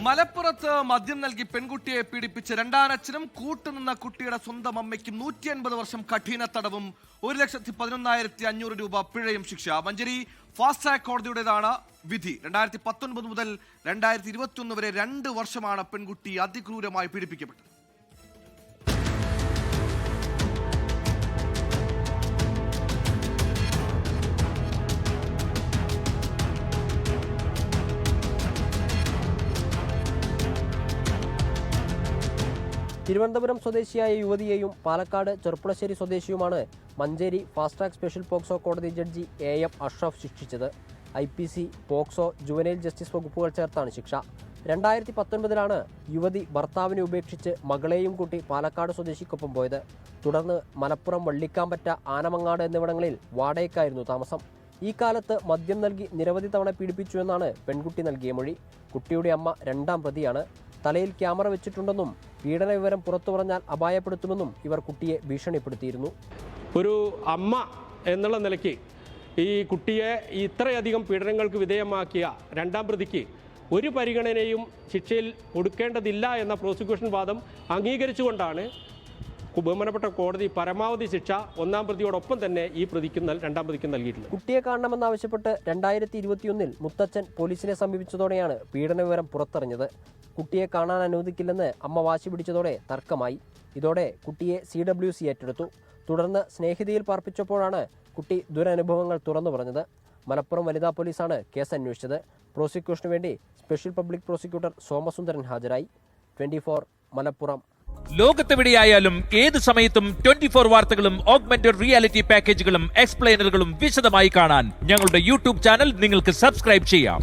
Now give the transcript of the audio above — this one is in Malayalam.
മലപ്പുറത്ത് മദ്യം നൽകി പെൺകുട്ടിയെ പീഡിപ്പിച്ച് രണ്ടാനച്ഛനും കൂട്ടുനിന്ന കുട്ടിയുടെ സ്വന്തം അമ്മയ്ക്കും 150 വർഷം കഠിന തടവും 1,11,500 രൂപ പിഴയും ശിക്ഷ. മഞ്ചേരി ഫാസ്റ്റ് ട്രാക്ക് കോടതിയുടേതാണ് വിധി. 2019 മുതൽ 2021 വരെ 2 വർഷമാണ് പെൺകുട്ടി അതിക്രൂരമായി പീഡിപ്പിക്കപ്പെട്ടത്. തിരുവനന്തപുരം സ്വദേശിയായ യുവതിയെയും Palakkad Cherpulassery സ്വദേശിയുമാണ് Manjeri fast track special POCSO കോടതി ജഡ്ജി AM അഷ്റഫ് ശിക്ഷിച്ചത്. IPC, പോക്സോ, ജുവനൈൽ ജസ്റ്റിസ് വകുപ്പുകൾ ചേർത്താണ് ശിക്ഷ. 2019 യുവതി ഭർത്താവിനെ ഉപേക്ഷിച്ച് മകളെയും കൂട്ടി പാലക്കാട് സ്വദേശിക്കൊപ്പം പോയത്. തുടർന്ന് മലപ്പുറം വള്ളിക്കാമ്പറ്റ, ആനമങ്ങാട് എന്നിവിടങ്ങളിൽ വാടകയ്ക്കായിരുന്നു താമസം. ഈ കാലത്ത് മദ്യം നൽകി നിരവധി തവണ പീഡിപ്പിച്ചുവെന്നാണ് പെൺകുട്ടി നൽകിയ മൊഴി. കുട്ടിയുടെ അമ്മ 2ാം പ്രതിയാണ്. തലയിൽ ക്യാമറ വെച്ചിട്ടുണ്ടെന്നും പീഡന വിവരം പുറത്തു പറഞ്ഞാൽ അപായപ്പെടുത്തുമെന്നും ഇവർ കുട്ടിയെ ഭീഷണിപ്പെടുത്തിയിരുന്നു. ഒരു അമ്മ എന്നുള്ള നിലയ്ക്ക് ഈ കുട്ടിയെ ഇത്രയധികം പീഡനങ്ങൾക്ക് വിധേയമാക്കിയ 2ാം പ്രതിക്ക് ഒരു പരിഗണനയും ശിക്ഷയിൽ കൊടുക്കേണ്ടതില്ല എന്ന പ്രോസിക്യൂഷൻ വാദം അംഗീകരിച്ചുകൊണ്ടാണ് ബഹുമാനപ്പെട്ട കോടതി പരമാവധി ശിക്ഷ 1ാം പ്രതിയോടൊപ്പം തന്നെ ഈ പ്രതിക്കും 2ാം പ്രതിക്കും നൽകിയിട്ടുള്ളത്. കുട്ടിയെ കാണണമെന്നാവശ്യപ്പെട്ട് 2021 മുത്തച്ഛൻ പോലീസിനെ സമീപിച്ചതോടെയാണ് പീഡന വിവരം പുറത്തറിഞ്ഞത്. കുട്ടിയെ കാണാൻ അനുവദിക്കില്ലെന്ന് അമ്മ വാശി പിടിച്ചതോടെ തർക്കമായി. ഇതോടെ കുട്ടിയെ CWC ഏറ്റെടുത്തു. തുടർന്ന് സ്നേഹിതയിൽ പാർപ്പിച്ചപ്പോഴാണ് കുട്ടി ദുരനുഭവങ്ങൾ തുറന്നു പറഞ്ഞത്. മലപ്പുറം വനിതാ പോലീസാണ് കേസ് അന്വേഷിച്ചത്. പ്രോസിക്യൂഷനു വേണ്ടി സ്പെഷ്യൽ പബ്ലിക് പ്രോസിക്യൂട്ടർ സോമസുന്ദരൻ ഹാജരായി. 24 മലപ്പുറം. ലോകത്തെവിടെയായാലും ഏത് സമയത്തും 24 വാർത്തകളും ഓഗ്മെന്റഡ് റിയാലിറ്റി പാക്കേജുകളും എക്സ്പ്ലെയിനറുകളും വിശദമായി കാണാൻ ഞങ്ങളുടെ YouTube ചാനൽ നിങ്ങൾക്ക് സബ്സ്ക്രൈബ് ചെയ്യാം.